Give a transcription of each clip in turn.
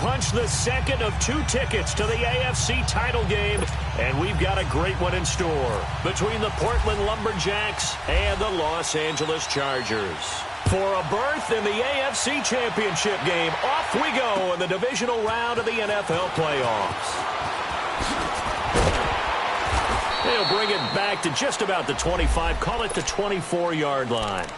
punched the second of 2 tickets to the AFC title game, and we've got a great one in store between the Portland Lumberjacks and the Los Angeles Chargers. For a berth in the AFC Championship game, off we go in the divisional round of the NFL playoffs. They'll bring it back to just about the 25, call it the 24-yard line.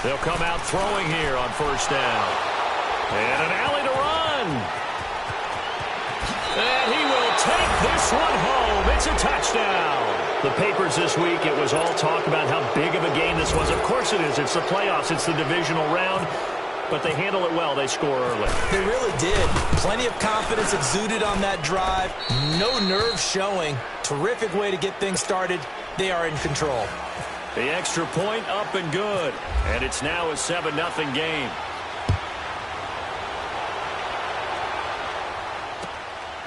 They'll come out throwing here on first down. And an alley to run. And he will take this one home. It's a touchdown. The papers this week, it was all talk about how big of a game this was. Of course it is. It's the playoffs. It's the divisional round. But they handle it well. They score early. They really did. Plenty of confidence exuded on that drive. No nerve showing. Terrific way to get things started. They are in control. The extra point up and good. And it's now a 7-0 game.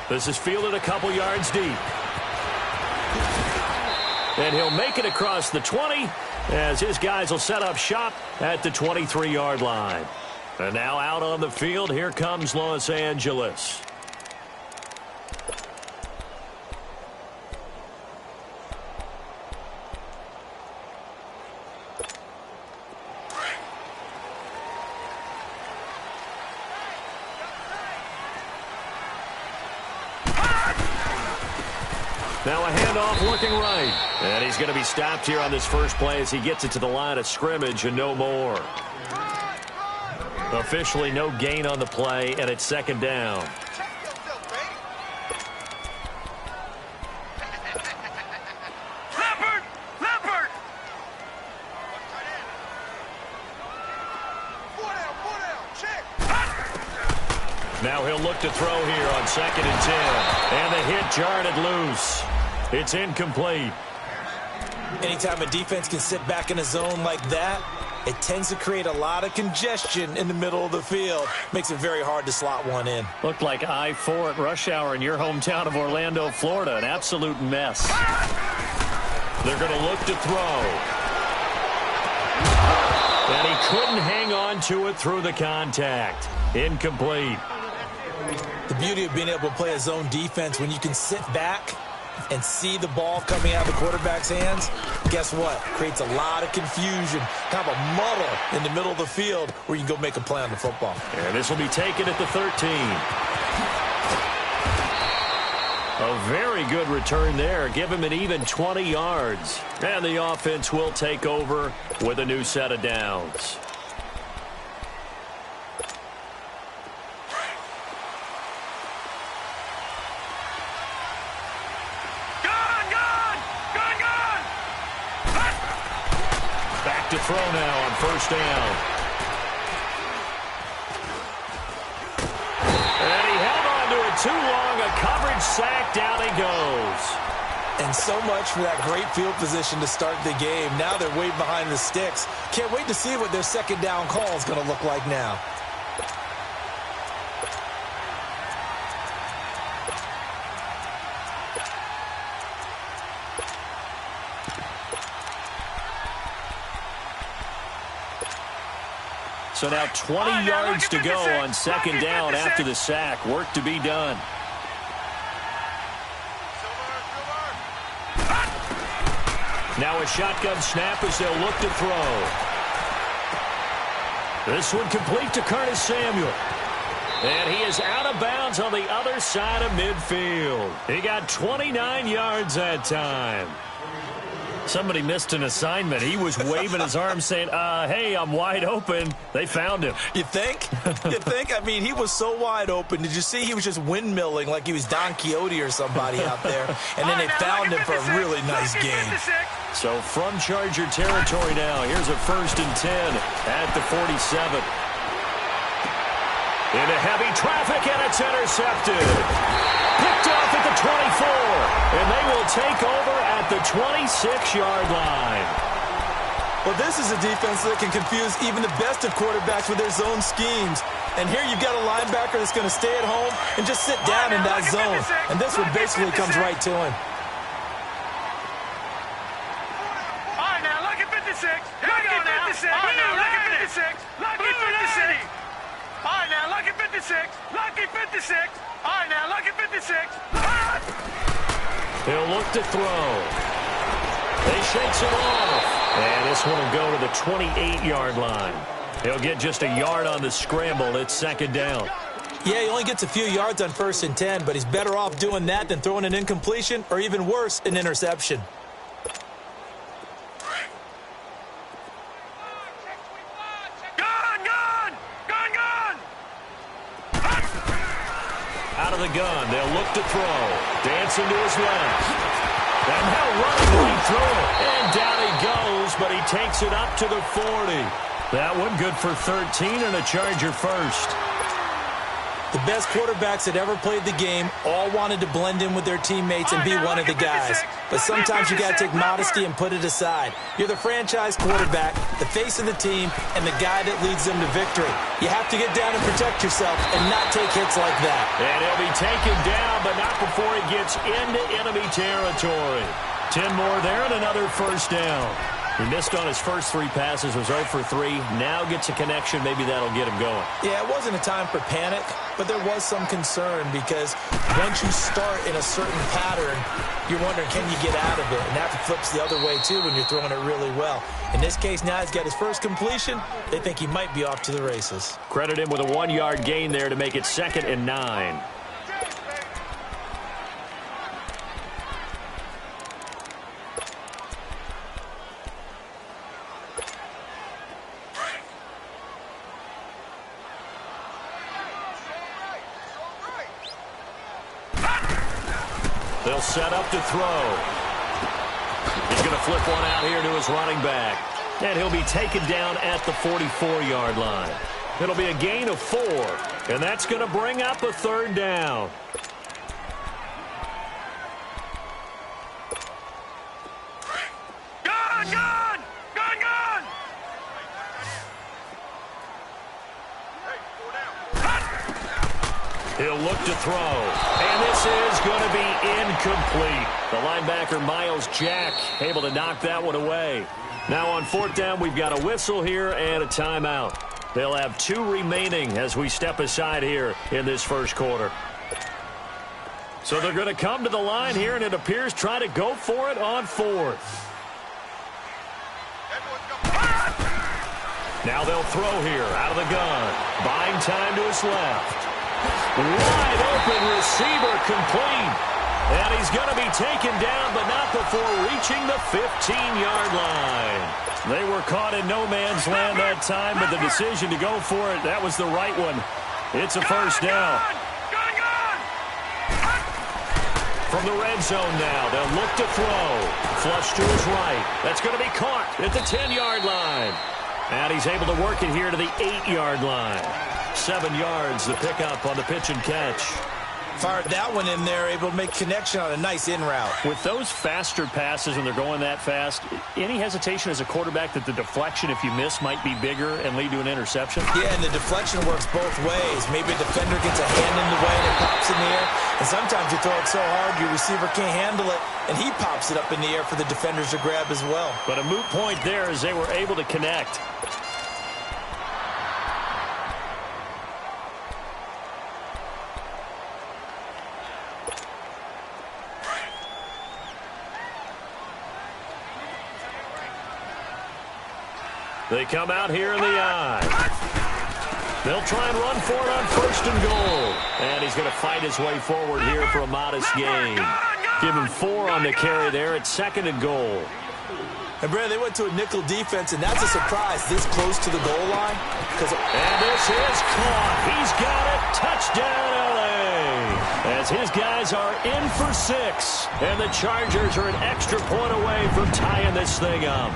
This is fielded a couple yards deep. And he'll make it across the 20 as his guys will set up shop at the 23-yard line. And now out on the field, here comes Los Angeles. Now a handoff looking right. And he's going to be stopped here on this first play as he gets it to the line of scrimmage and no more. Officially no gain on the play, and it's second down. Now he'll look to throw here on 2nd and 10. And the hit jarred it loose. It's incomplete. Anytime a defense can sit back in a zone like that, it tends to create a lot of congestion in the middle of the field. Makes it very hard to slot one in. Looked like I-4 at rush hour in your hometown of Orlando, Florida. An absolute mess. They're going to look to throw. And he couldn't hang on to it through the contact. Incomplete. The beauty of being able to play a zone defense when you can sit back and see the ball coming out of the quarterback's hands, guess what? Creates a lot of confusion, kind of a muddle in the middle of the field where you can go make a play on the football. And this will be taken at the 13. A very good return there. Give him an even 20 yards. And the offense will take over with a new set of downs. To throw now on first down. And he held on to it too long. A coverage sack. Down he goes. And so much for that great field position to start the game. Now they're way behind the sticks. Can't wait to see what their second down call is going to look like now. So now 20 yards to go on second down after the sack. Work to be done. Now a shotgun snap as they'll look to throw. This one complete to Curtis Samuel. And he is out of bounds on the other side of midfield. He got 29 yards that time. Somebody missed an assignment. He was waving his arms saying, hey, I'm wide open. They found him. You think? You think? I mean, he was so wide open. Did you see he was just windmilling like he was Don Quixote or somebody out there? And then they found him for a really nice game. So from Charger territory now, here's a 1st and 10 at the 47. Into heavy traffic, and it's intercepted. Picked off at the 24. take over at the 26-yard line. Well, this is a defense that can confuse even the best of quarterbacks with their zone schemes. And here you've got a linebacker that's going to stay at home and just sit down in that zone. And this one basically comes right to him. All right, now, look at 56. Lucky 56. All right, now, look at 56. Lucky 56. All right, now, look at 56. Lucky 56. All right, now, look at 56. He'll look to throw. He shakes it off. And this one will go to the 28-yard line. He'll get just a yard on the scramble. It's second down. Yeah, he only gets a few yards on 1st and 10, but he's better off doing that than throwing an incompletion or even worse, an interception. Out of the gun, they'll look to throw. Dancing to his left. And now running right through it. And down he goes, but he takes it up to the 40. That one good for 13 and a Charger first. The best quarterbacks that ever played the game all wanted to blend in with their teammates and be one of the guys. But sometimes you got to take modesty and put it aside. You're the franchise quarterback, the face of the team, and the guy that leads them to victory. You have to get down and protect yourself and not take hits like that. And he'll be taken down, but not before he gets into enemy territory. 10 more there and another first down. He missed on his first 3 passes, was 0 for 3. Now gets a connection. Maybe that'll get him going. Yeah, it wasn't a time for panic, but there was some concern because once you start in a certain pattern, you're wondering, can you get out of it? And that flips the other way, too, when you're throwing it really well. In this case, now he's got his first completion. They think he might be off to the races. Credit him with a 1-yard gain there to make it 2nd and 9. They'll set up to throw. He's going to flip one out here to his running back. And he'll be taken down at the 44-yard line. It'll be a gain of 4. And that's going to bring up a 3rd down. Gun! Gun! Gun! Gun! He'll look to throw. And this is going to be incomplete. The linebacker, Miles Jack, able to knock that one away. Now on 4th down, we've got a whistle here and a timeout. They'll have 2 remaining as we step aside here in this first quarter. So they're going to come to the line here, and it appears try to go for it on 4th. Now they'll throw here out of the gun. Buying time to his left. Wide open receiver complete. And he's going to be taken down, but not before reaching the 15-yard line. They were caught in no man's land that time, but the decision to go for it, that was the right one. It's a first down. From the red zone now, they'll look to throw. Flush to his right. That's going to be caught at the 10-yard line. And he's able to work it here to the 8-yard line. 7 yards, the pickup on the pitch and catch. Fired that one in there, able to make connection on a nice in route. With those faster passes when they're going that fast, any hesitation as a quarterback that the deflection, if you miss, might be bigger and lead to an interception? Yeah, and the deflection works both ways. Maybe a defender gets a hand in the way and it pops in the air. And sometimes you throw it so hard your receiver can't handle it, and he pops it up in the air for the defenders to grab as well. But a moot point there as they were able to connect. They come out here in the eye. They'll try and run for it on 1st and goal. And he's going to fight his way forward here for a modest gain. Give him 4 on the carry there at 2nd and goal. And, Brad, they went to a nickel defense, and that's a surprise this close to the goal line. And this is caught. He's got it. Touchdown, L.A. As his guys are in for 6. And the Chargers are an extra point away from tying this thing up.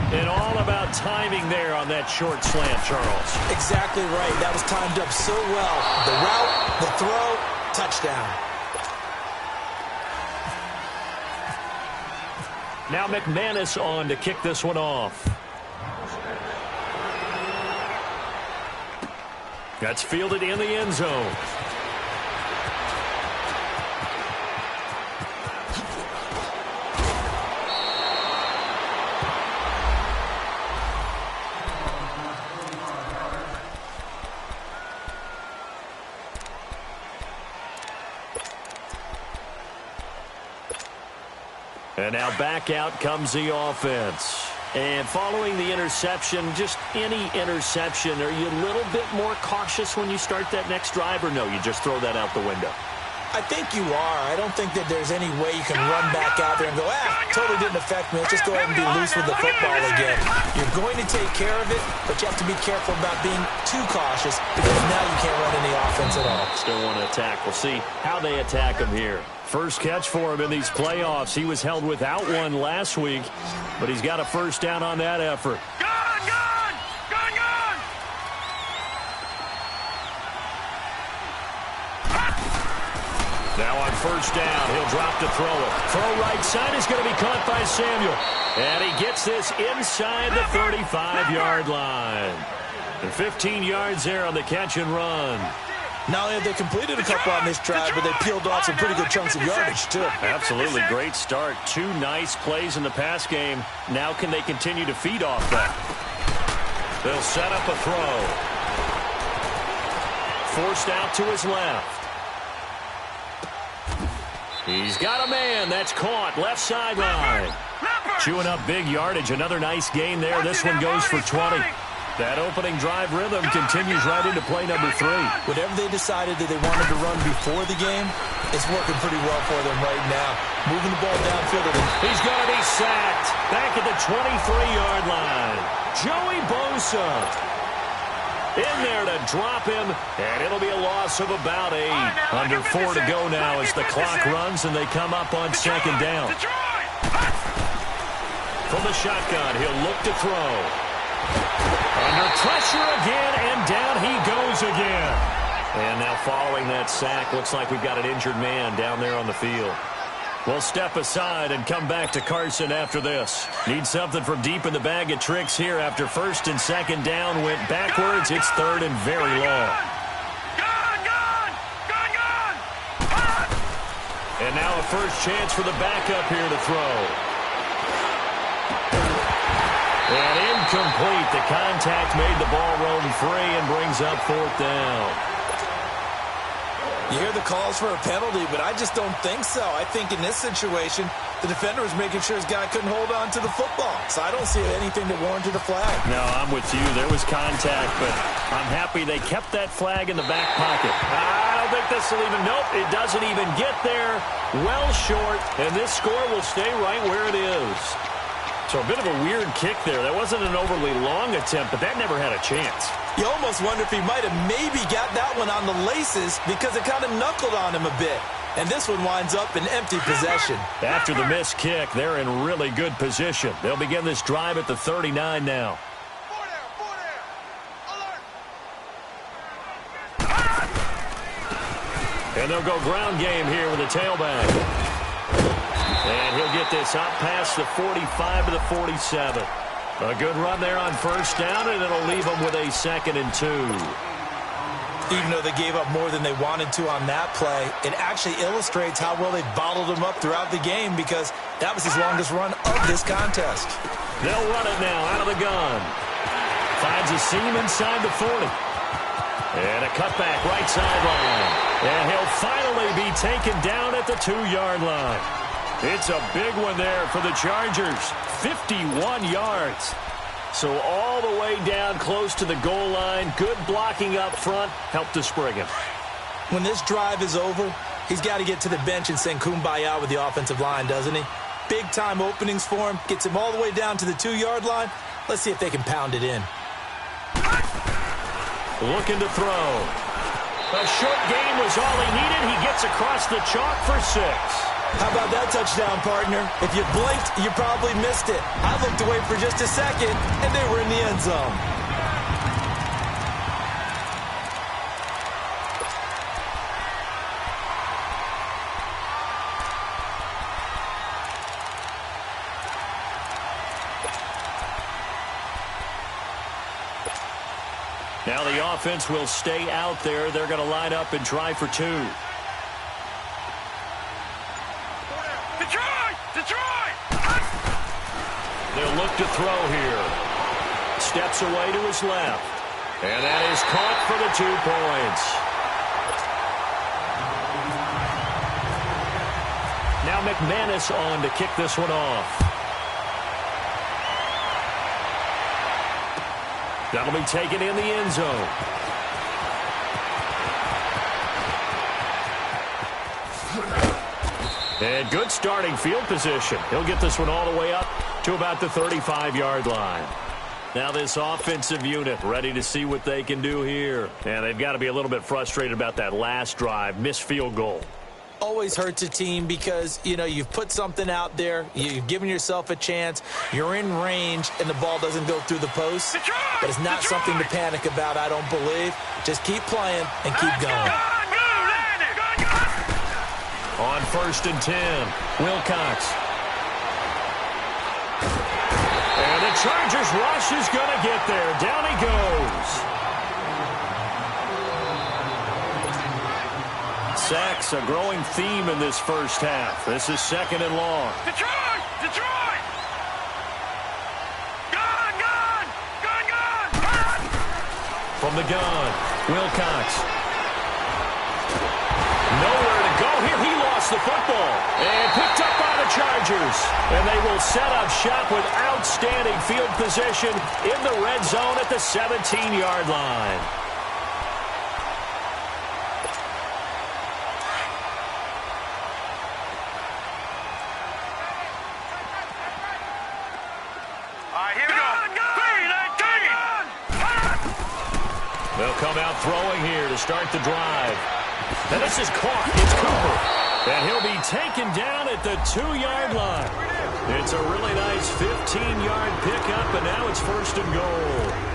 And all about timing there on that short slant, Charles. Exactly right. That was timed up so well. The route, the throw, touchdown. Now McManus on to kick this one off. That's fielded in the end zone. And now back out comes the offense. And following the interception, just any interception, are you a little bit more cautious when you start that next drive, or no, you just throw that out the window? I think you are. I don't think that there's any way you can run back out there and go, totally didn't affect me. Let's just go ahead and be loose with the football again. You're going to take care of it, but you have to be careful about being too cautious because now you can't run any offense at all. Still want to attack. We'll see how they attack him here. First catch for him in these playoffs. He was held without one last week, but he's got a first down on that effort. Now on first down, he'll drop to throw it. Throw right side is going to be caught by Samuel. And he gets this inside the 35-yard line. And 15 yards there on the catch and run. Not only have they completed a couple on this drive, but they peeled off some pretty good chunks of yardage, too. Absolutely great start. Two nice plays in the pass game. Now can they continue to feed off that? They'll set up a throw. Forced out to his left. He's got a man. That's caught. Left sideline. Chewing up big yardage. Another nice gain there. This one goes for 20. That opening drive rhythm continues right into play number 3. Whatever they decided that they wanted to run before the game, it's working pretty well for them right now. Moving the ball downfield. He's going to be sacked. Back at the 23-yard line. Joey Bosa in there to drop him, and it'll be a loss of about 8. Under 4 to go now as the clock runs and they come up on second down. From the shotgun, he'll look to throw. Under pressure again, and down he goes again. And now following that sack, looks like we've got an injured man down there on the field. We'll step aside and come back to Carson after this. Need something from deep in the bag of tricks here after first and second down went backwards. It's third and very long. And now a first chance for the backup here to throw. And incomplete. The contact made the ball roam free and brings up fourth down. You hear the calls for a penalty, but I just don't think so. I think in this situation, the defender was making sure his guy couldn't hold on to the football. So I don't see anything that warranted a flag. No, I'm with you. There was contact, but I'm happy they kept that flag in the back pocket. I don't think this will even, nope, it doesn't even get there. Well short, and this score will stay right where it is. So a bit of a weird kick there. That wasn't an overly long attempt, but that never had a chance. You almost wonder if he might have maybe got that one on the laces because it kind of knuckled on him a bit. And this one winds up in empty possession. After the missed kick, they're in really good position. They'll begin this drive at the 39 now. And they'll go ground game here with a tailback. And he'll get this up past the 45 to the 47. A good run there on first down, and it'll leave them with a 2nd and 2. Even though they gave up more than they wanted to on that play, it actually illustrates how well they bottled him up throughout the game because that was his longest run of this contest. They'll run it now out of the gun. Finds a seam inside the 40. And a cutback right sideline. And he'll finally be taken down at the 2-yard line. It's a big one there for the Chargers. 51 yards. So all the way down close to the goal line. Good blocking up front. Helped to spring him. When this drive is over, he's got to get to the bench and sing kumbaya with the offensive line, doesn't he? Big-time openings for him. Gets him all the way down to the 2-yard line. Let's see if they can pound it in. Looking to throw. A short game was all he needed. He gets across the chalk for 6. How about that touchdown, partner? If you blinked, you probably missed it. I looked away for just a second, and they were in the end zone. Now the offense will stay out there. They're going to line up and try for two. Detroit! They'll look to throw here. Steps away to his left. And that is caught for the 2 points. Now McManus on to kick this one off. That'll be taken in the end zone. And good starting field position. He'll get this one all the way up to about the 35-yard line. Now this offensive unit ready to see what they can do here. And they've got to be a little bit frustrated about that last drive, missed field goal. Always hurts a team because, you know, you've put something out there, you've given yourself a chance, you're in range, and the ball doesn't go through the post. But it's not something to panic about, I don't believe. Just keep playing and keep going. On 1st and 10, Wilcox. And the Chargers rush is going to get there. Down he goes. Sacks, a growing theme in this first half. This is 2nd and long. Detroit! Gun! From the gun, Wilcox. Nowhere to go here. He lost the football. And picked up by the Chargers. And they will set up shop with outstanding field position in the red zone at the 17-yard line. They'll come out throwing here to start the drive. And this is caught. It's Cooper. And he'll be taken down at the 2-yard line. It's a really nice 15-yard pickup, and now it's 1st and goal.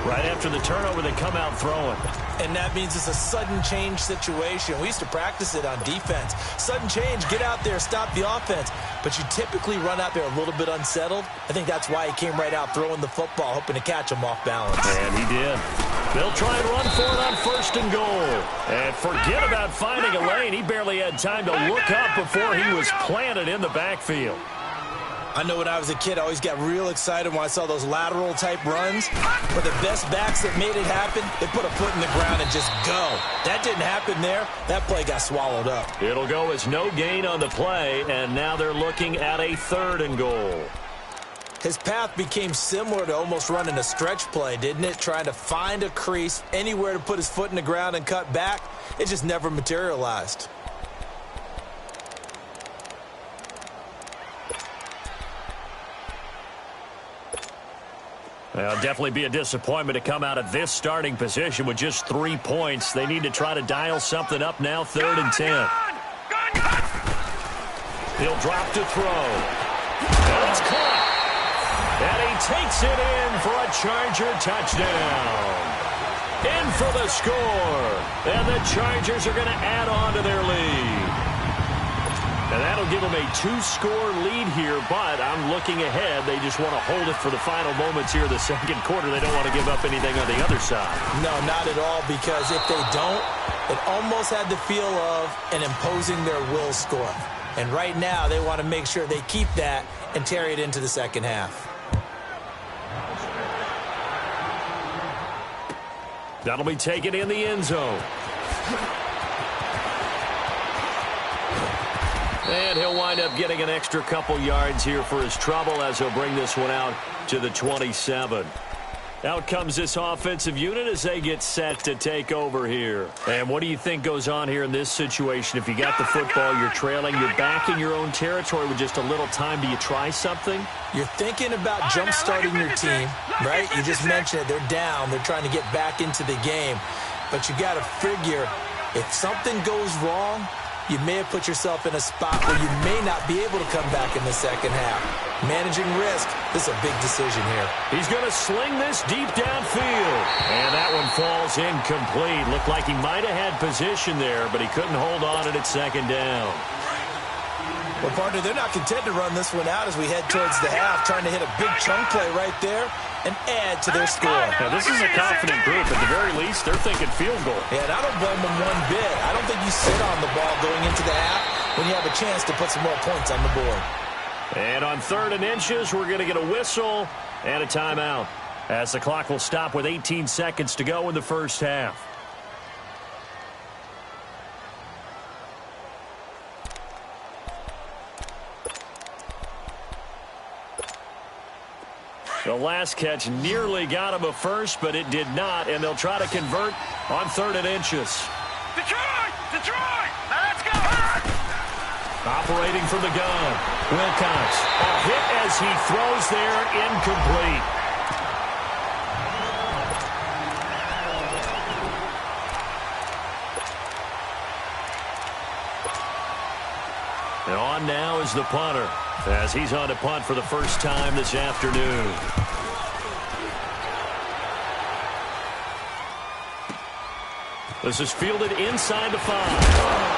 Right after the turnover, they come out throwing. And that means it's a sudden change situation. We used to practice it on defense. Sudden change, get out there, stop the offense. But you typically run out there a little bit unsettled. I think that's why he came right out throwing the football, hoping to catch him off balance. And he did. They'll try and run for it on 1st and goal. And forget about finding a lane. He barely had time to look up before he was planted in the backfield. I know when I was a kid, I always got real excited when I saw those lateral-type runs. But the best backs that made it happen, they put a foot in the ground and just go. That didn't happen there. That play got swallowed up. It'll go as no gain on the play, and now they're looking at a 3rd and goal. His path became similar to almost running a stretch play, didn't it? Trying to find a crease, anywhere to put his foot in the ground and cut back. It just never materialized. Well, it'll definitely be a disappointment to come out of this starting position with just 3 points. They need to try to dial something up now, 3rd and 10. He'll drop to throw. And it's caught. And he takes it in for a Charger touchdown. In for the score. And the Chargers are going to add on to their lead. And that'll give them a 2-score lead here, but I'm looking ahead. They just want to hold it for the final moments here of the 2nd quarter. They don't want to give up anything on the other side. No, not at all, because if they don't, it almost had the feel of an imposing their will score. And right now, they want to make sure they keep that and carry it into the 2nd half. That'll be taken in the end zone. And he'll wind up getting an extra couple yards here for his trouble as he'll bring this one out to the 27. Out comes this offensive unit as they get set to take over here. And what do you think goes on here in this situation? If you got the football, you're trailing, you're back in your own territory with just a little time. Do you try something? You're thinking about jump-starting your team, right? You just mentioned it. They're down. They're trying to get back into the game. But you got to figure if something goes wrong, you may have put yourself in a spot where you may not be able to come back in the 2nd half. Managing risk, this is a big decision here. He's going to sling this deep downfield. And that one falls incomplete. Looked like he might have had position there, but he couldn't hold on at it 2nd down. Well, partner, they're not content to run this one out as we head towards the half, trying to hit a big chunk play right there. and add to their score. Now, this is a confident group. At the very least, they're thinking field goal. Yeah, and I don't blame them one bit. I don't think you sit on the ball going into the half when you have a chance to put some more points on the board. And on 3rd and inches, we're going to get a whistle and a timeout, as the clock will stop with 18 seconds to go in the first half. The last catch nearly got him a first, but it did not, and they'll try to convert on 3rd and inches. Detroit! Detroit! Now let's go! Operating from the gun, Wilcox. A hit as he throws there, incomplete. And on now is the punter, as he's on to punt for the first time this afternoon. This is fielded inside the 5.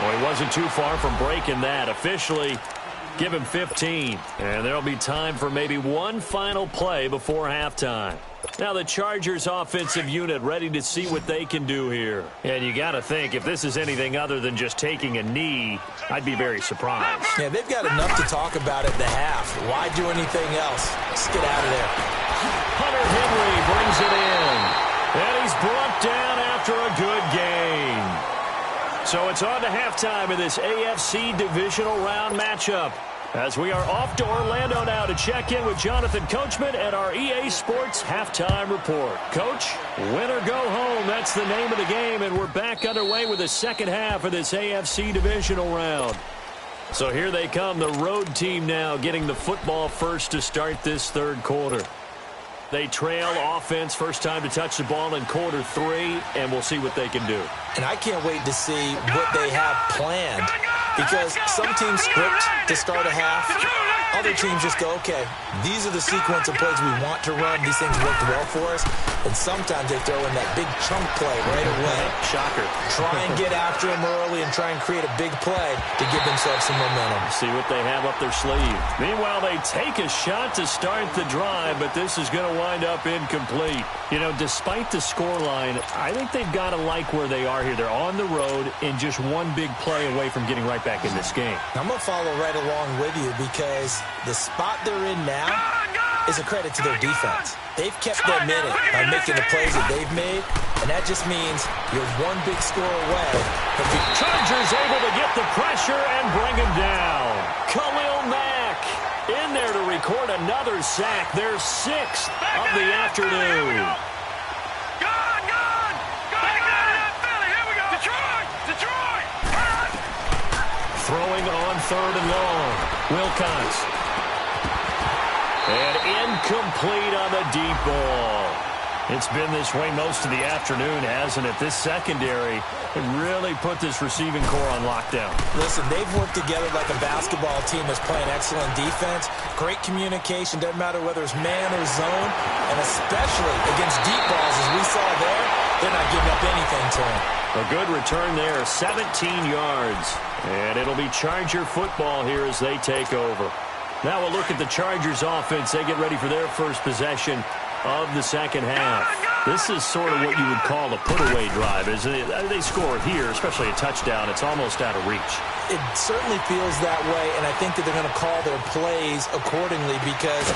Well, he wasn't too far from breaking that. Officially, give him 15. And there'll be time for maybe one final play before halftime. Now the Chargers offensive unit ready to see what they can do here. And you got to think, if this is anything other than just taking a knee, I'd be very surprised. Yeah, they've got enough to talk about at the half. Why do anything else? Just get out of there. Hunter Henry brings it in. And he's brought down after a good game. So it's on to halftime in this AFC divisional round matchup, as we are off to Orlando now to check in with Jonathan Coachman at our EA Sports Halftime Report. Coach, win or go home, that's the name of the game, and we're back underway with the second half of this AFC divisional round. So here they come, the road team now getting the football first to start this third quarter. They trail offense, first time to touch the ball in quarter 3, and we'll see what they can do. And I can't wait to see what they have planned, because some teams script to start a half. Other teams just go, okay, these are the sequence of plays we want to run. These things worked well for us. And sometimes they throw in that big chunk play right away. Shocker. Try and get after them early and try and create a big play to give themselves some momentum. See what they have up their sleeve. Meanwhile, they take a shot to start the drive, but this is going to wind up incomplete. You know, despite the scoreline, I think they've got to like where they are here. They're on the road and just one big play away from getting right back in this game. I'm going to follow right along with you, because the spot they're in now is a credit to their defense. They've kept them in it by making the plays that they've made, and that just means you're one big score away. The Chargers able to get the pressure and bring him down. Khalil Mack in there to record another sack, their 6th of the afternoon. Throwing on 3rd and long. Wilcox. And incomplete on the deep ball. It's been this way most of the afternoon, hasn't it? This secondary really put this receiving core on lockdown. Listen, they've worked together like a basketball team that's playing excellent defense. Great communication, doesn't matter whether it's man or zone. And especially against deep balls, as we saw there, they're not giving up anything to them. A good return there, 17 yards. And it'll be Charger football here as they take over. Now we'll look at the Chargers offense. They get ready for their first possession of the second half. This is sort of what you would call a put-away drive, isn't it? They score here, especially a touchdown. It's almost out of reach. It certainly feels that way, and I think that they're going to call their plays accordingly, because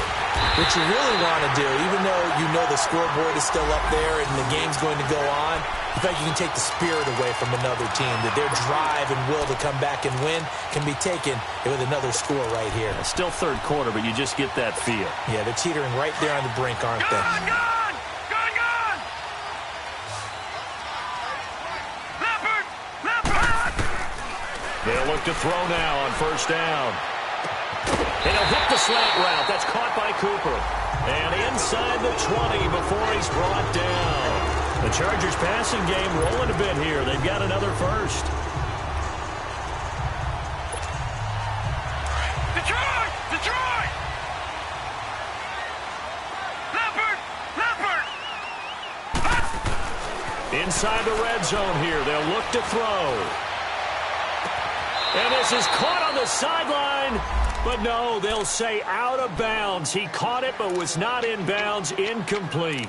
what you really want to do, even though you know the scoreboard is still up there and the game's going to go on, in fact, you can take the spirit away from another team, that their drive and will to come back and win can be taken with another score right here. It's still third quarter, but you just get that feel. Yeah, they're teetering right there on the brink, aren't they? They'll look to throw now on first down. And he'll hit the slant route. That's caught by Cooper. And inside the 20 before he's brought down. The Chargers passing game rolling a bit here. They've got another first. Detroit! Detroit! Leopard! Inside the red zone here. They'll look to throw. And this is caught on the sideline. But no, they'll say out of bounds. He caught it but was not in bounds. Incomplete.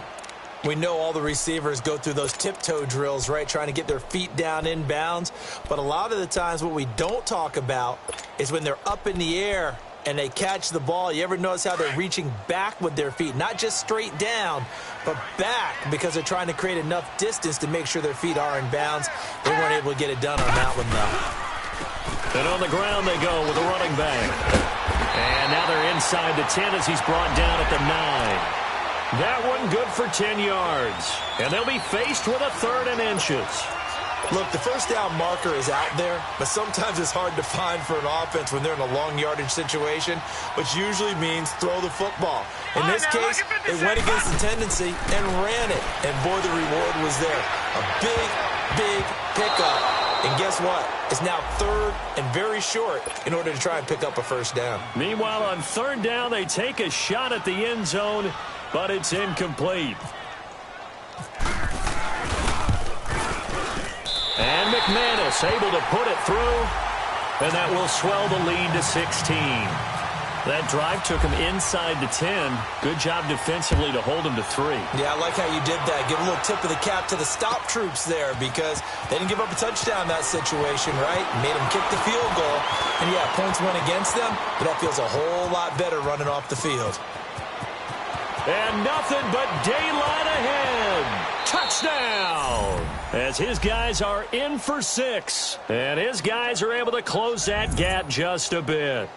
We know all the receivers go through those tiptoe drills, right, trying to get their feet down in bounds. But a lot of the times what we don't talk about is when they're up in the air and they catch the ball. You ever notice how they're reaching back with their feet? Not just straight down, but back, because they're trying to create enough distance to make sure their feet are in bounds. They weren't able to get it done on that one, though. And on the ground they go with a running back. And now they're inside the 10 as he's brought down at the 9. That one good for 10 yards. And they'll be faced with a 3rd and inches. Look, the first down marker is out there, but sometimes it's hard to find for an offense when they're in a long yardage situation, which usually means throw the football. In this case, they went against the tendency and ran it. And boy, the reward was there. A big, big pickup. And guess what? It's now 3rd and very short in order to try and pick up a first down. Meanwhile, on 3rd down, they take a shot at the end zone, but it's incomplete. And McManus able to put it through, and that will swell the lead to 16. That drive took him inside the 10. Good job defensively to hold him to 3. Yeah, I like how you did that. Give a little tip of the cap to the stop troops there, because they didn't give up a touchdown in that situation, right? Made them kick the field goal. And, yeah, points went against them, but that feels a whole lot better running off the field. And nothing but daylight ahead. Touchdown! As his guys are in for 6. And his guys are able to close that gap just a bit.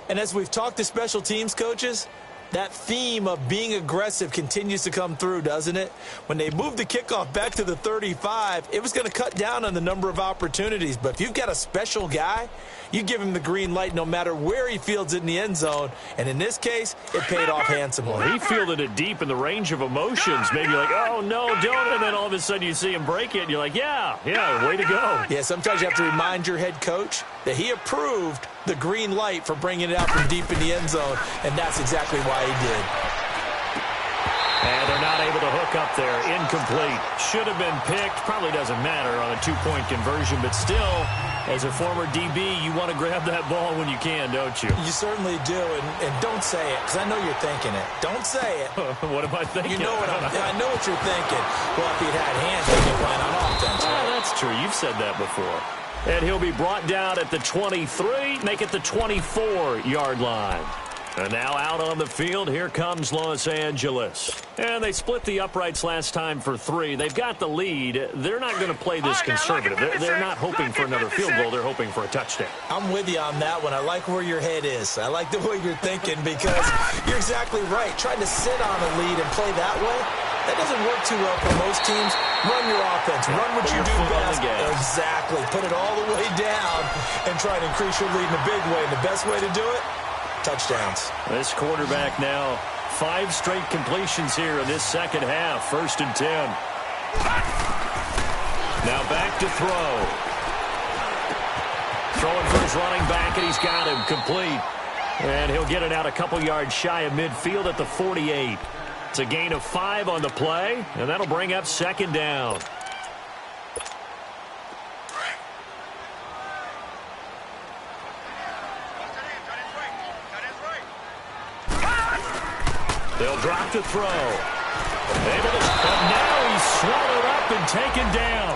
And as we've talked to special teams coaches, that theme of being aggressive continues to come through, doesn't it? When they moved the kickoff back to the 35, it was going to cut down on the number of opportunities. But if you've got a special guy, you give him the green light no matter where he fields it in the end zone. And in this case, it paid off handsomely. Well, he fielded it deep in the range of emotions. Maybe like, oh, no, don't. And then all of a sudden you see him break it, and you're like, yeah, way to go. Yeah, sometimes you have to remind your head coach that he approved the green light for bringing it out from deep in the end zone, and that's exactly why he did. And they're not able to hook up there. Incomplete. Should have been picked. Probably doesn't matter on a 2-point conversion, but still, as a former DB, you want to grab that ball when you can, don't you? You certainly do, and don't say it, because I know you're thinking it. Don't say it. What am I thinking? You know what I know what you're thinking. Well, if he'd had hands, he'd be playing on offense. Right? That's true. You've said that before. And he'll be brought down at the 23, make it the 24-yard line. And now out on the field, here comes Los Angeles. And they split the uprights last time for 3. They've got the lead. They're not going to play this conservative. They're not hoping for another field goal. They're hoping for a touchdown. I'm with you on that one. I like where your head is. I like the way you're thinking, because you're exactly right. Trying to sit on a lead and play that way, that doesn't work too well for most teams. Run your offense. Run what you do best. Exactly. Put it all the way down and try to increase your lead in a big way. And the best way to do it, touchdowns. This quarterback now, 5 straight completions here in this second half. 1st and 10. Now back to throw. Throwing for his running back, and he's got him complete. And he'll get it out a couple yards shy of midfield at the 48. It's a gain of 5 on the play, and that'll bring up 2nd down. They'll drop to throw. And now he's swallowed up and taken down.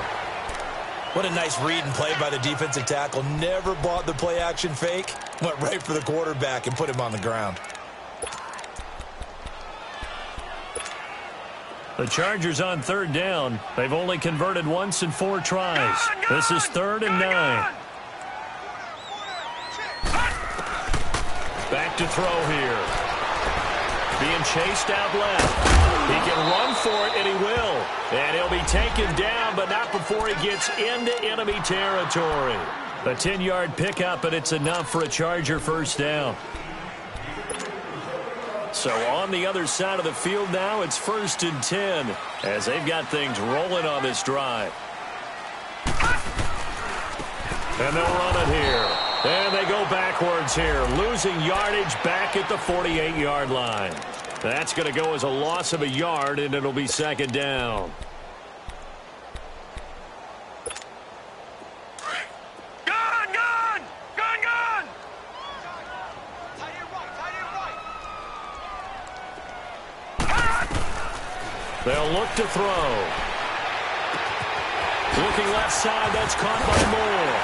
What a nice read and play by the defensive tackle. Never bought the play-action fake. Went right for the quarterback and put him on the ground. The Chargers on 3rd down. They've only converted once in 4 tries. This is 3rd and 9. Back to throw here. Being chased out left. He can run for it, and he will. And he'll be taken down, but not before he gets into enemy territory. A 10-yard pickup, and it's enough for a Charger first down. So on the other side of the field now, it's 1st and 10 as they've got things rolling on this drive. And they'll run it here. And they go backwards here, losing yardage back at the 48-yard line. That's going to go as a loss of a yard, and it'll be 2nd down. Gun! They'll look to throw. Looking left side, that's caught by Moore.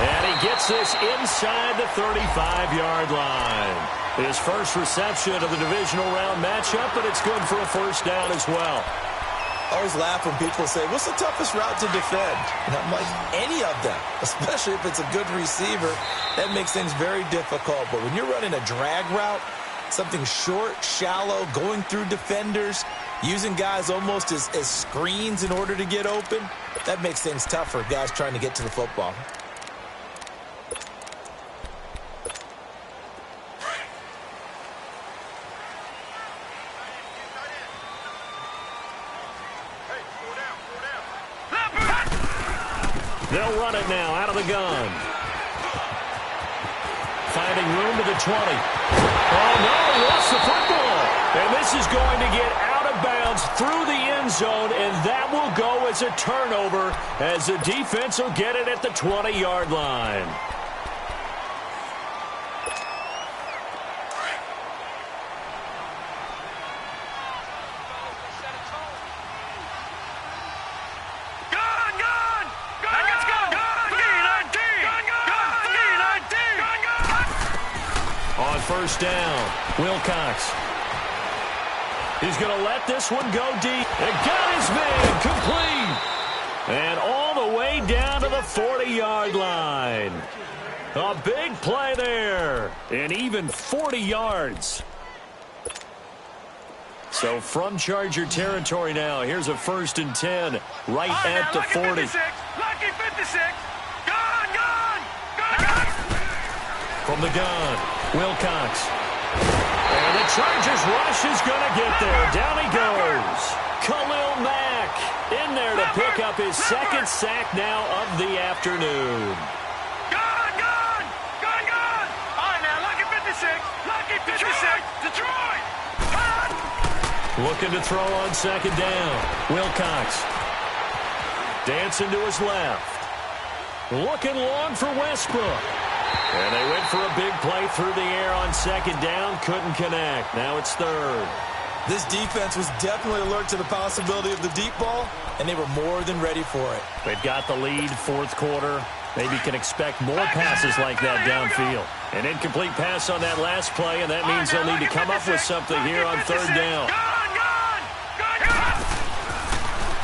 And he gets this inside the 35-yard line. His first reception of the divisional round matchup, but it's good for a first down as well. I always laugh when people say, what's the toughest route to defend? And I'm like, any of them, especially if it's a good receiver. That makes things very difficult. But when you're running a drag route, something short, shallow, going through defenders, using guys almost as screens in order to get open, that makes things tough for guys trying to get to the football. They'll run it now out of the gun. Finding room to the 20. Oh, no, lost the football. And this is going to get out of bounds through the end zone, and that will go as a turnover as the defense will get it at the 20-yard line. First down, Wilcox. He's going to let this one go deep. And got his man complete. And all the way down to the 40-yard line. A big play there. And even 40 yards. So from Charger territory now, here's a 1st and 10 right at the 40. Lucky 56. Gone. From the gun, Wilcox. And the Chargers rush is going to get there. Down he goes. Khalil Mack in there to pick up his second sack now of the afternoon. Gone. All right, now, lucky 56. Lucky 56. Detroit. Looking to throw on second down. Wilcox. Dancing to his left. Looking long for Westbrook. And they went for a big play through the air on second down. Couldn't connect. Now it's third. This defense was definitely alert to the possibility of the deep ball, and they were more than ready for it. They've got the lead, fourth quarter. Maybe can expect more passes like that downfield. An incomplete pass on that last play, and that means they'll need to come up with something here on third down.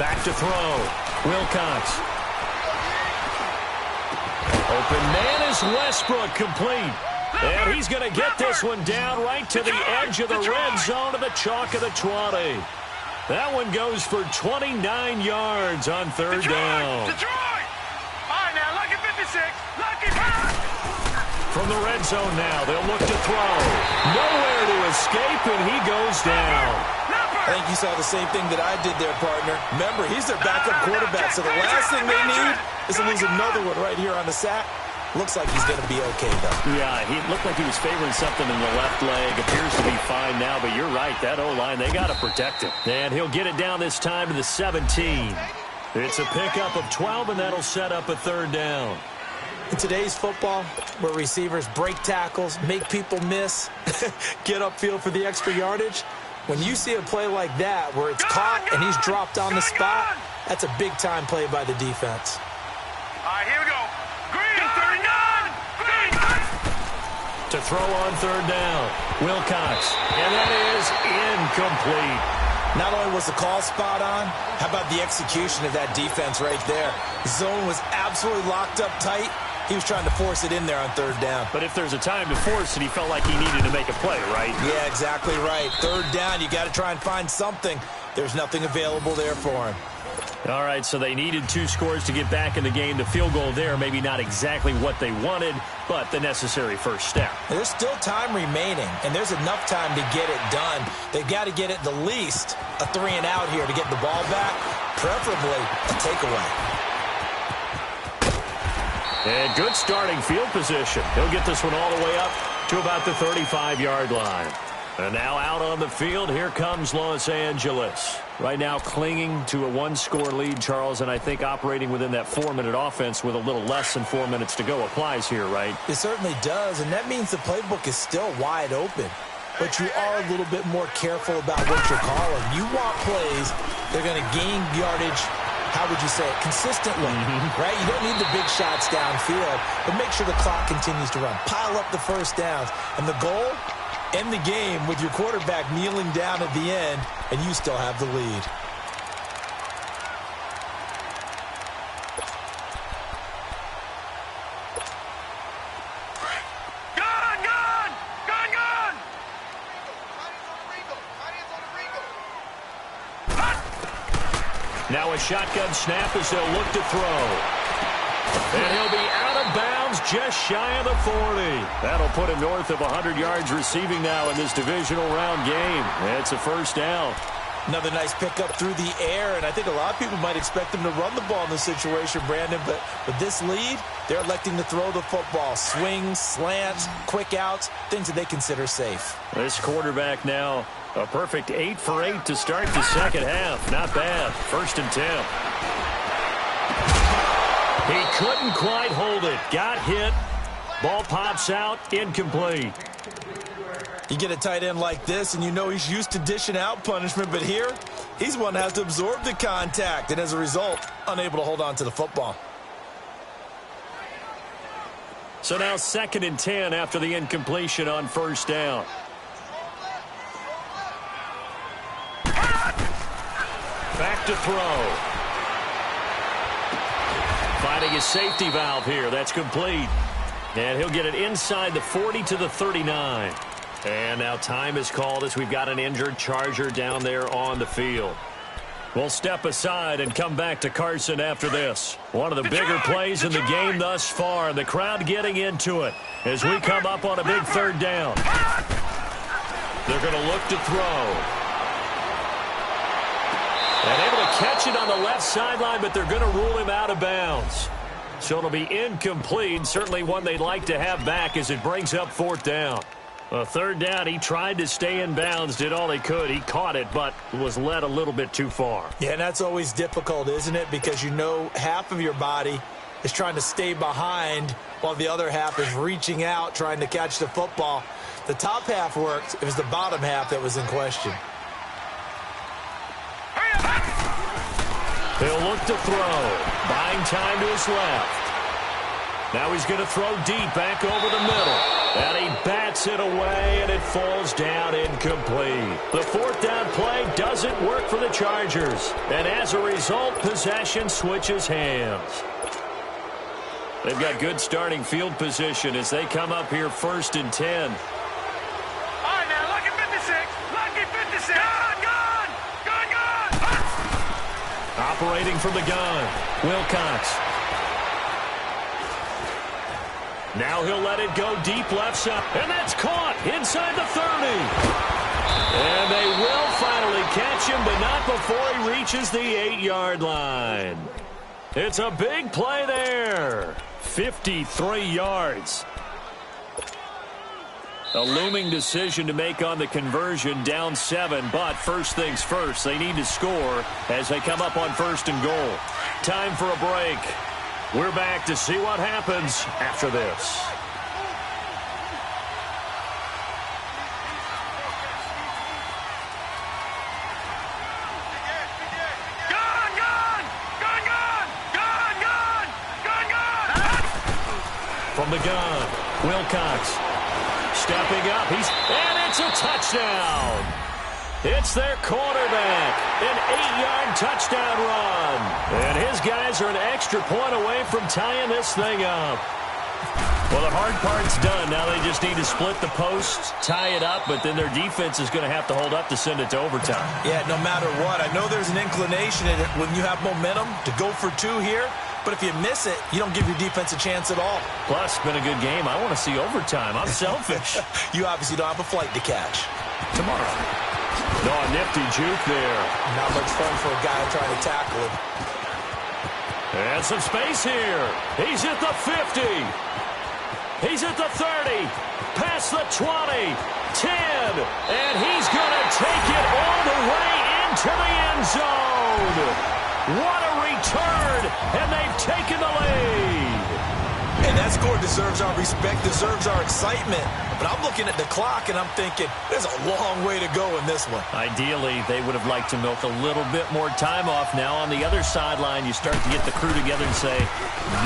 Back to throw. Wilcox. Open man is Westbrook, complete. And he's going to get this one down right to the edge of the red zone of the chalk of the 20. That one goes for 29 yards on third down. Detroit! All right, now, lucky 56. Lucky 56. From the red zone now, they'll look to throw. Nowhere to escape, and he goes down. I think you saw the same thing that I did there, partner. Remember, he's their backup quarterback, so the last thing they need is to lose another one right here on the sack. Looks like he's going to be okay, though. Yeah, he looked like he was favoring something in the left leg. Appears to be fine now, but you're right. That O-line, they got to protect him. And he'll get it down this time to the 17. It's a pickup of 12, and that'll set up a third down. In today's football, where receivers break tackles, make people miss, get upfield for the extra yardage, when you see a play like that where it's caught and he's dropped on the spot, that's a big-time play by the defense. All right, here we go. Green, 39. Green. To throw on third down, Wilcox. And that is incomplete. Not only was the call spot on, how about the execution of that defense right there? Zone was absolutely locked up tight. He was trying to force it in there on third down. But if there's a time to force it, he felt like he needed to make a play, right? Yeah, exactly right. Third down, you got to try and find something. There's nothing available there for him. All right, so they needed 2 scores to get back in the game. The field goal there, maybe not exactly what they wanted, but the necessary first step. There's still time remaining, and there's enough time to get it done. They've got to get it the least a 3-and-out here to get the ball back, preferably a takeaway. And good starting field position. He'll get this one all the way up to about the 35-yard line. And now out on the field, here comes Los Angeles. Right now clinging to a 1-score lead, Charles, and I think operating within that 4-minute offense with a little less than 4 minutes to go applies here, right? It certainly does, and that means the playbook is still wide open. but you are a little bit more careful about what you're calling. You want plays that are going to gain yardage, how would you say it, consistently, right? You don't need the big shots downfield, but make sure the clock continues to run. Pile up the first downs. And the goal, end the game with your quarterback kneeling down at the end, and you still have the lead. Now a shotgun snap as they'll look to throw. And he'll be out of bounds just shy of the 40. That'll put him north of 100 yards receiving now in this divisional round game. It's a first down. Another nice pickup through the air, and I think a lot of people might expect them to run the ball in this situation, Brandon, but with this lead, they're electing to throw the football. Swings, slants, quick outs, things that they consider safe. This quarterback now, a perfect 8 for 8 to start the second half. Not bad. 1st and 10. He couldn't quite hold it. Got hit. Ball pops out. Incomplete. You get a tight end like this, and you know he's used to dishing out punishment, but here, he's one that has to absorb the contact, and as a result, unable to hold on to the football. So now 2nd and 10 after the incompletion on 1st down. Back to throw. Finding his safety valve here. That's complete. And he'll get it inside the 40 to the 39. And now time is called as we've got an injured Charger down there on the field. We'll step aside and come back to Carson after this. One of the bigger plays in the game thus far. The crowd getting into it as we come up on a big 3rd down. They're going to look to throw. And able to catch it on the left sideline, but they're going to rule him out of bounds. So it'll be incomplete. Certainly one they'd like to have back as it brings up 4th down. A 3rd down, he tried to stay in bounds, did all he could. He caught it, but was led a little bit too far. Yeah, and that's always difficult, isn't it? Because you know half of your body is trying to stay behind while the other half is reaching out, trying to catch the football. The top half worked. It was the bottom half that was in question. He'll look to throw. Buying time to his left. Now he's going to throw deep back over the middle. And he bats it away, and it falls down incomplete. The 4th down play doesn't work for the Chargers. And as a result, possession switches hands. They've got good starting field position as they come up here 1st and 10. All right, now, lucky 56. Lucky 56. Gun! Operating from the gun, Wilcox. Now he'll let it go deep left side. And that's caught inside the 30. And they will finally catch him, but not before he reaches the 8-yard line. It's a big play there. 53 yards. A looming decision to make on the conversion, down 7, but first things first, they need to score as they come up on 1st and goal. Time for a break. We're back to see what happens after this. From the gun, Wilcox stepping up. And it's a touchdown. It's their quarterback. An 8-yard touchdown run. And his guys are an extra point away from tying this thing up. Well, the hard part's done. Now they just need to split the posts, tie it up, but then their defense is going to have to hold up to send it to overtime. Yeah, no matter what. I know there's an inclination in it when you have momentum to go for 2 here. But if you miss it, you don't give your defense a chance at all. Plus, it's been a good game. I want to see overtime. I'm selfish. You obviously don't have a flight to catch. Tomorrow. No, a nifty juke there. Not much fun for a guy trying to tackle him. And some space here. He's at the 50. He's at the 30. Past the 20. 10. And he's going to take it all the way into the end zone. What a return, and they've taken the lead. And mean, that score deserves our respect, deserves our excitement. But I'm looking at the clock, and I'm thinking, there's a long way to go in this one. Ideally, they would have liked to milk a little bit more time off. Now on the other sideline, you start to get the crew together and say,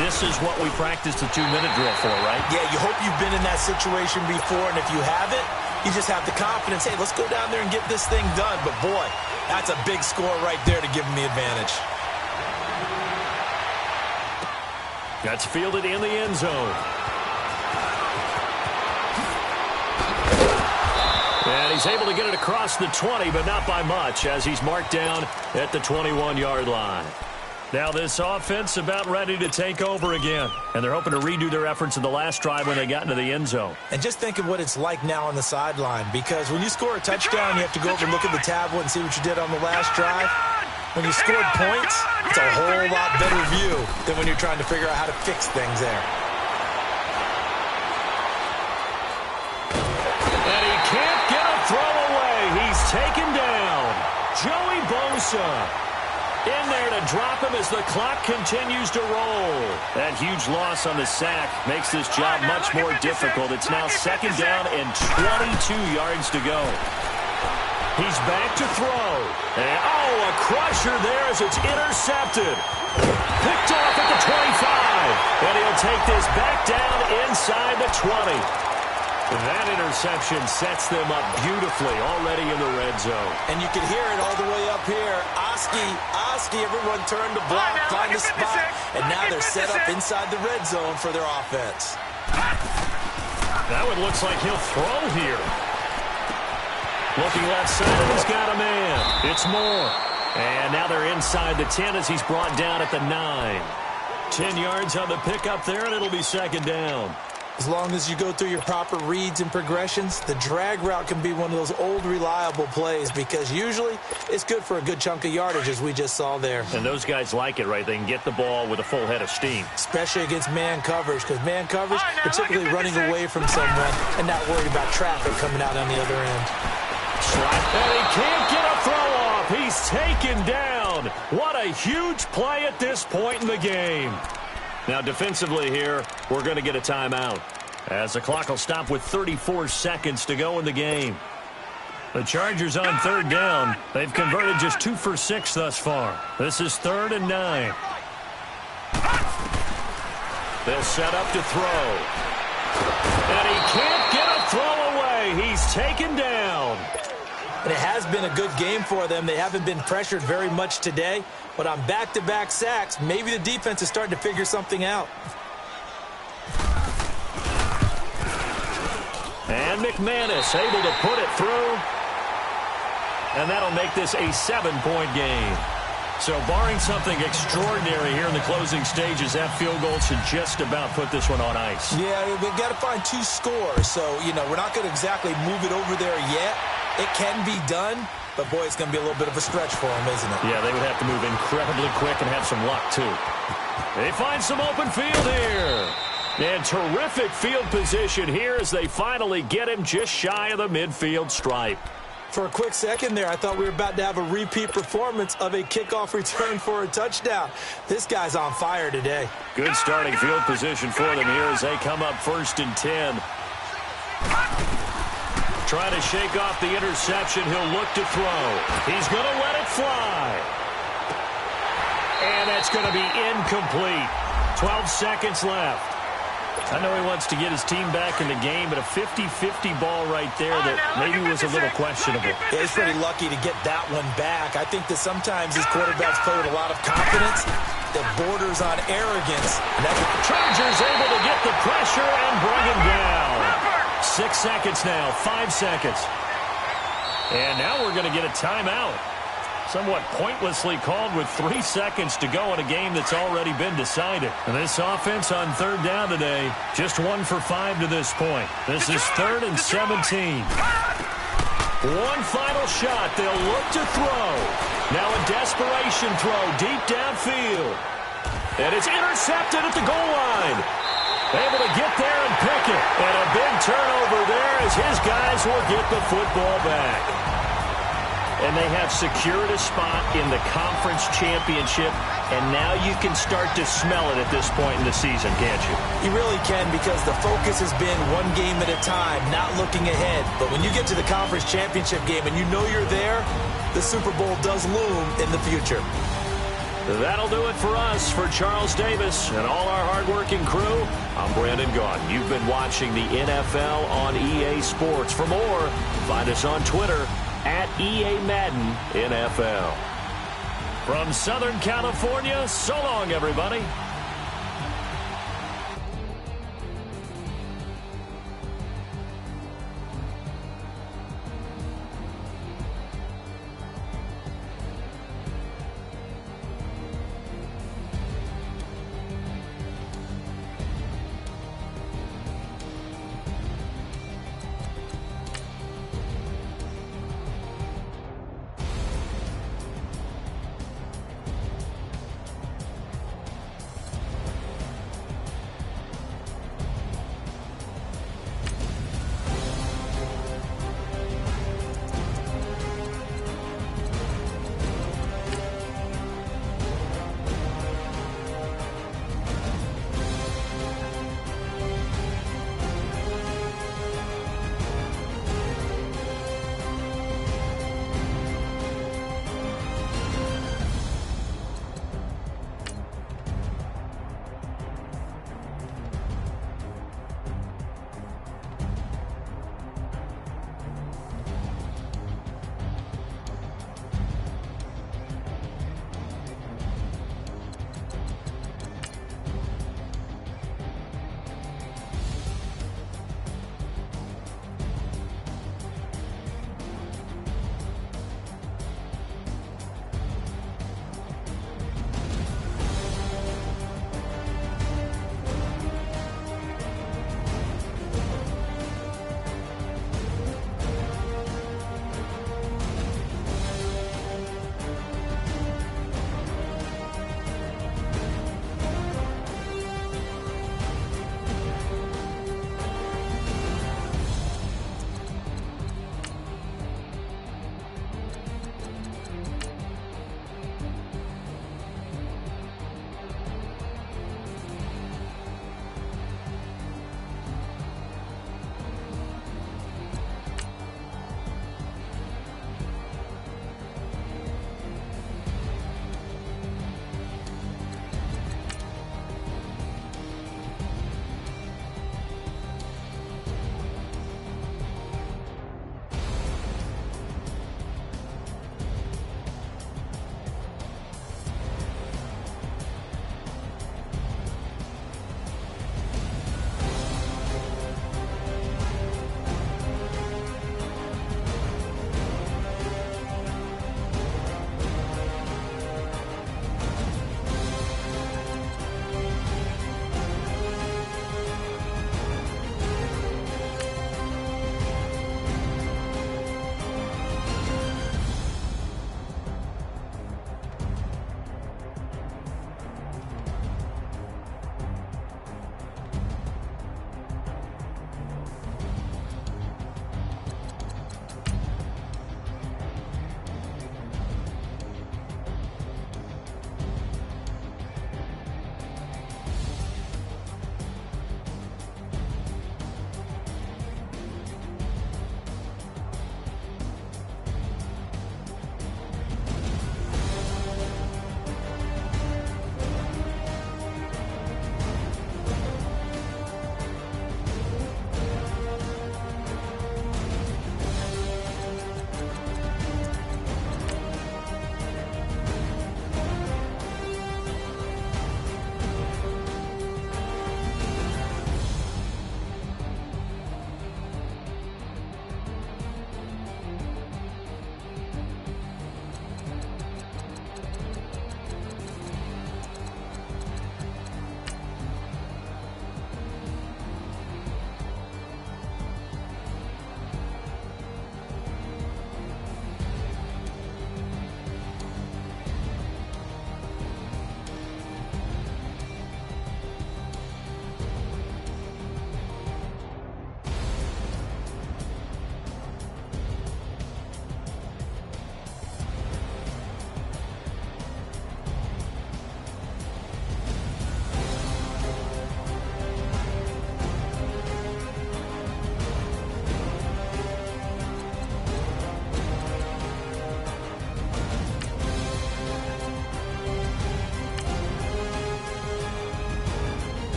this is what we practiced a 2-minute drill for, right? Yeah, you hope you've been in that situation before, and if you haven't, you just have the confidence, hey, let's go down there and get this thing done. But, boy, that's a big score right there to give them the advantage. That's fielded in the end zone. And he's able to get it across the 20, but not by much, as he's marked down at the 21-yard line. Now this offense about ready to take over again, and they're hoping to redo their efforts in the last drive when they got into the end zone. And just think of what it's like now on the sideline, because when you score a touchdown, you have to go over and look at the tablet and see what you did on the last drive. When you scored points, it's a whole lot better view than when you're trying to figure out how to fix things there. And he can't get a throw away. He's taken down. Joey Bosa in there to drop him as the clock continues to roll. That huge loss on the sack makes this job much more difficult. It's now second down and 22 yards to go. He's back to throw. And, a crusher there as it's intercepted. Picked off at the 25. And he'll take this back down inside the 20. That interception sets them up beautifully already in the red zone. And you can hear it all the way up here. Oski, everyone turned to block, find the spot. And now they're set up inside the red zone for their offense. That one looks like he'll throw here. Looking left side, and he's got a man. It's Moore. And now they're inside the 10 as he's brought down at the 9. 10 yards on the pickup there, and it'll be second down. As long as you go through your proper reads and progressions, the drag route can be one of those old reliable plays because usually it's good for a good chunk of yardage, as we just saw there. And those guys like it, right? They can get the ball with a full head of steam. Especially against man coverage, because man coverage, particularly running away from someone and not worried about traffic coming out on the other end. And he can't get a throw off. He's taken down. What a huge play at this point in the game. Now defensively here, we're going to get a timeout, as the clock will stop with 34 seconds to go in the game. The Chargers on third down. They've converted just 2 for 6 thus far. This is 3rd and 9. They'll set up to throw. And he can't get a throw away. He's taken down. And it has been a good game for them. They haven't been pressured very much today. But on back-to-back sacks, maybe the defense is starting to figure something out. And McManus able to put it through. And that'll make this a 7-point game. So barring something extraordinary here in the closing stages, that field goal should just about put this one on ice. Yeah, we've got to find 2 scores. So, we're not going to exactly move it over there yet. It can be done, but, boy, it's going to be a little bit of a stretch for them, isn't it? Yeah, they would have to move incredibly quick and have some luck, too. They find some open field here. And terrific field position here as they finally get him just shy of the midfield stripe. For a quick second there, I thought we were about to have a repeat performance of a kickoff return for a touchdown. This guy's on fire today. Good starting field position for them here as they come up 1st and 10. Trying to shake off the interception. He'll look to throw. He's going to let it fly. And that's going to be incomplete. 12 seconds left. I know he wants to get his team back in the game, but a 50-50 ball right there that maybe was a little questionable. Yeah, he's pretty lucky to get that one back. I think that sometimes his quarterbacks play with a lot of confidence that borders on arrogance. And that's what the Chargers able to get the pressure and bring him down. 6 seconds now, 5 seconds. And now we're going to get a timeout. Somewhat pointlessly called with 3 seconds to go in a game that's already been decided. And this offense on third down today, just 1 for 5 to this point. This is 3rd and 17. One final shot. They'll look to throw. Now a desperation throw deep downfield. And it's intercepted at the goal line. Able to get there and pick it. And a big turnover there as his guys will get the football back. And they have secured a spot in the conference championship, and now you can start to smell it at this point in the season, can't you? You really can, because the focus has been one game at a time, not looking ahead. But when you get to the conference championship game and you know you're there, the Super Bowl does loom in the future. That'll do it for us. For Charles Davis and all our hardworking crew, I'm Brandon Gaudin. You've been watching the NFL on EA Sports. For more, find us on Twitter at EA Madden NFL. From Southern California, so long, everybody.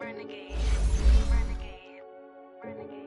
Renegade, renegade, renegade.